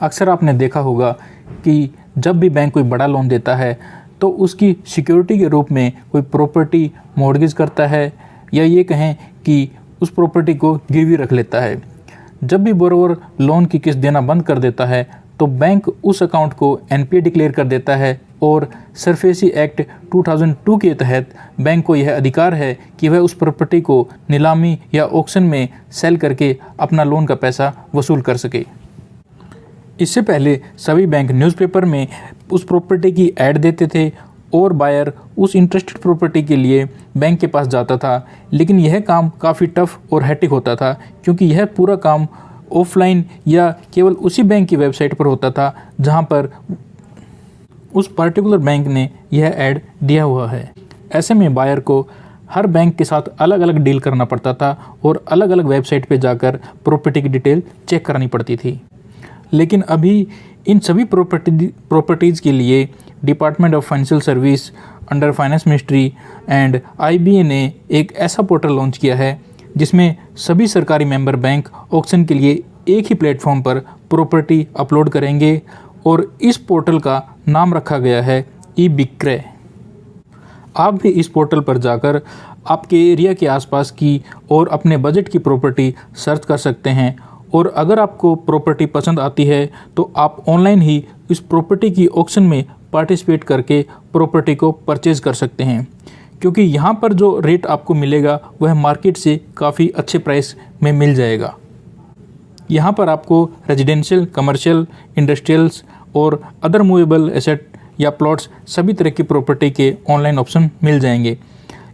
अक्सर आपने देखा होगा कि जब भी बैंक कोई बड़ा लोन देता है तो उसकी सिक्योरिटी के रूप में कोई प्रॉपर्टी मॉर्गेज करता है, या ये कहें कि उस प्रॉपर्टी को गिरवी रख लेता है। जब भी बोरोवर लोन की किस्त देना बंद कर देता है तो बैंक उस अकाउंट को एनपीए डिक्लेयर कर देता है और सरफेसी एक्ट 2002 के तहत बैंक को यह अधिकार है कि वह उस प्रॉपर्टी को नीलामी या ऑक्शन में सेल करके अपना लोन का पैसा वसूल कर सके। इससे पहले सभी बैंक न्यूज़पेपर में उस प्रॉपर्टी की ऐड देते थे और बायर उस इंटरेस्टेड प्रॉपर्टी के लिए बैंक के पास जाता था, लेकिन यह काम काफ़ी टफ और हैटिक होता था क्योंकि यह पूरा काम ऑफलाइन या केवल उसी बैंक की वेबसाइट पर होता था जहां पर उस पर्टिकुलर बैंक ने यह ऐड दिया हुआ है। ऐसे में बायर को हर बैंक के साथ अलग अलग डील करना पड़ता था और अलग अलग वेबसाइट पे जाकर प्रॉपर्टी की डिटेल चेक करानी पड़ती थी। लेकिन अभी इन सभी प्रॉपर्टीज़ के लिए department of financial service under finance ministry and IBA ने एक ऐसा पोर्टल लॉन्च किया है जिसमें सभी सरकारी मेंबर बैंक ऑक्शन के लिए एक ही प्लेटफॉर्म पर प्रॉपर्टी अपलोड करेंगे और इस पोर्टल का नाम रखा गया है ई बिक्रय। आप भी इस पोर्टल पर जाकर आपके एरिया के आसपास की और अपने बजट की प्रॉपर्टी सर्च कर सकते हैं, और अगर आपको प्रॉपर्टी पसंद आती है तो आप ऑनलाइन ही इस प्रॉपर्टी की ऑक्शन में पार्टिसिपेट करके प्रॉपर्टी को परचेज कर सकते हैं, क्योंकि यहाँ पर जो रेट आपको मिलेगा वह मार्केट से काफ़ी अच्छे प्राइस में मिल जाएगा। यहाँ पर आपको रेजिडेंशियल, कमर्शियल, इंडस्ट्रियल्स और अदर मूवेबल एसेट या प्लॉट्स सभी तरह की प्रॉपर्टी के ऑनलाइन ऑप्शन मिल जाएंगे।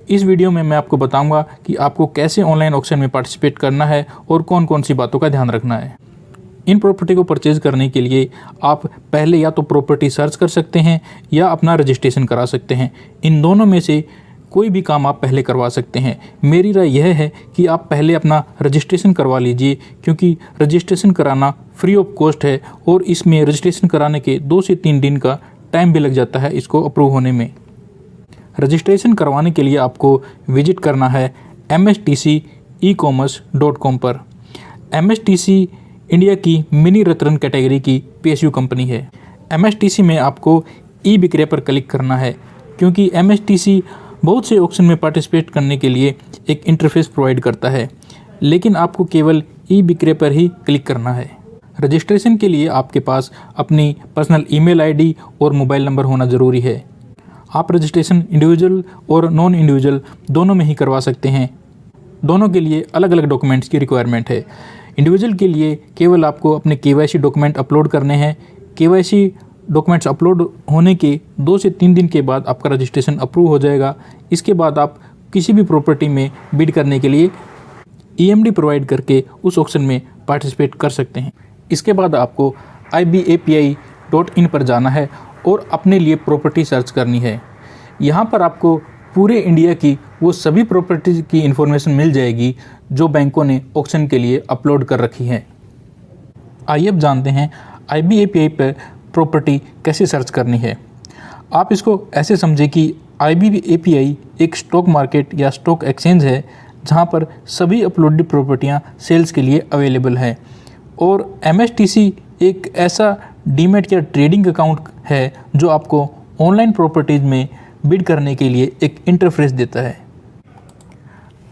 इस वीडियो में मैं आपको बताऊंगा कि आपको कैसे ऑनलाइन ऑक्शन में पार्टिसिपेट करना है और कौन कौन सी बातों का ध्यान रखना है। इन प्रॉपर्टी को परचेज करने के लिए आप पहले या तो प्रॉपर्टी सर्च कर सकते हैं या अपना रजिस्ट्रेशन करा सकते हैं। इन दोनों में से कोई भी काम आप पहले करवा सकते हैं। मेरी राय यह है कि आप पहले अपना रजिस्ट्रेशन करवा लीजिए, क्योंकि रजिस्ट्रेशन कराना फ्री ऑफ कॉस्ट है और इसमें रजिस्ट्रेशन कराने के 2 से 3 दिन का टाइम भी लग जाता है इसको अप्रूव होने में। रजिस्ट्रेशन करवाने के लिए आपको विजिट करना है mstcecommerce.com पर। MSTC इंडिया की मिनी रत्न कैटेगरी की PSU कंपनी है। MSTC में आपको ई बिक्रय पर क्लिक करना है, क्योंकि MSTC बहुत से ऑक्शन में पार्टिसिपेट करने के लिए एक इंटरफेस प्रोवाइड करता है, लेकिन आपको केवल ई बिक्रय पर ही क्लिक करना है। रजिस्ट्रेशन के लिए आपके पास अपनी पर्सनल ईमेल आईडी और मोबाइल नंबर होना ज़रूरी है। आप रजिस्ट्रेशन इंडिविजुअल और नॉन इंडिविजुअल दोनों में ही करवा सकते हैं। दोनों के लिए अलग अलग डॉक्यूमेंट्स की रिक्वायरमेंट है। इंडिविजुअल के लिए केवल आपको अपने KYC डॉक्यूमेंट अपलोड करने हैं। KYC डॉक्यूमेंट्स अपलोड होने के 2 से 3 दिन के बाद आपका रजिस्ट्रेशन अप्रूव हो जाएगा। इसके बाद आप किसी भी प्रॉपर्टी में बिड करने के लिए EMD प्रोवाइड करके उस ऑक्शन में पार्टिसिपेट कर सकते हैं। इसके बाद आपको IBAPI.in पर जाना है और अपने लिए प्रॉपर्टी सर्च करनी है। यहाँ पर आपको पूरे इंडिया की वो सभी प्रॉपर्टीज़ की इन्फॉर्मेशन मिल जाएगी जो बैंकों ने ऑक्शन के लिए अपलोड कर रखी है। आइए अब जानते हैं IBAPI पर प्रॉपर्टी कैसे सर्च करनी है। आप इसको ऐसे समझें कि IBAPI एक स्टॉक मार्केट या स्टॉक एक्सचेंज है जहाँ पर सभी अपलोडेड प्रॉपर्टियाँ सेल्स के लिए अवेलेबल हैं, और MSTC एक ऐसा डीमैट या ट्रेडिंग अकाउंट है जो आपको ऑनलाइन प्रॉपर्टीज़ में बिड करने के लिए एक इंटरफेस देता है।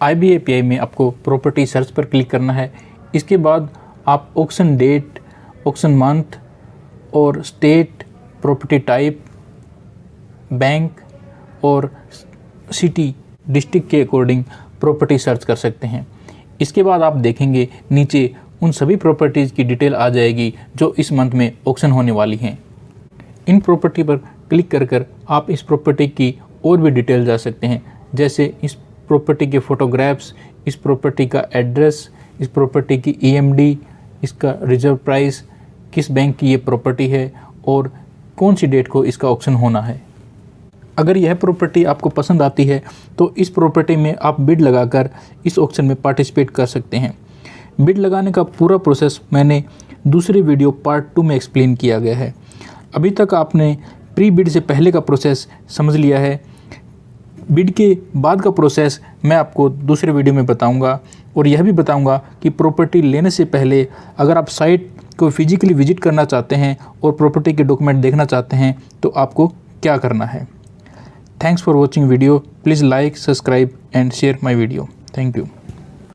IBAPI में आपको प्रॉपर्टी सर्च पर क्लिक करना है। इसके बाद आप ऑक्शन डेट, ऑक्शन मंथ और स्टेट, प्रॉपर्टी टाइप, बैंक और सिटी, डिस्ट्रिक्ट के अकॉर्डिंग प्रॉपर्टी सर्च कर सकते हैं। इसके बाद आप देखेंगे नीचे उन सभी प्रॉपर्टीज़ की डिटेल आ जाएगी जो इस मंथ में ऑक्शन होने वाली हैं। इन प्रॉपर्टी पर क्लिक कर आप इस प्रॉपर्टी की और भी डिटेल जा सकते हैं, जैसे इस प्रॉपर्टी के फ़ोटोग्राफ्स, इस प्रॉपर्टी का एड्रेस, इस प्रॉपर्टी की EMD, इसका रिजर्व प्राइस, किस बैंक की ये प्रॉपर्टी है और कौन सी डेट को इसका ऑक्शन होना है। अगर यह प्रॉपर्टी आपको पसंद आती है तो इस प्रॉपर्टी में आप बिड लगाकर इस ऑक्शन में पार्टिसिपेट कर सकते हैं। बिड लगाने का पूरा प्रोसेस मैंने दूसरे वीडियो पार्ट 2 में एक्सप्लेन किया गया है। अभी तक आपने प्री बिड से पहले का प्रोसेस समझ लिया है। बिड के बाद का प्रोसेस मैं आपको दूसरे वीडियो में बताऊंगा, और यह भी बताऊंगा कि प्रॉपर्टी लेने से पहले अगर आप साइट को फिजिकली विजिट करना चाहते हैं और प्रॉपर्टी के डॉक्यूमेंट देखना चाहते हैं तो आपको क्या करना है। Thanks for watching video. Please like, subscribe and share my video. Thank you.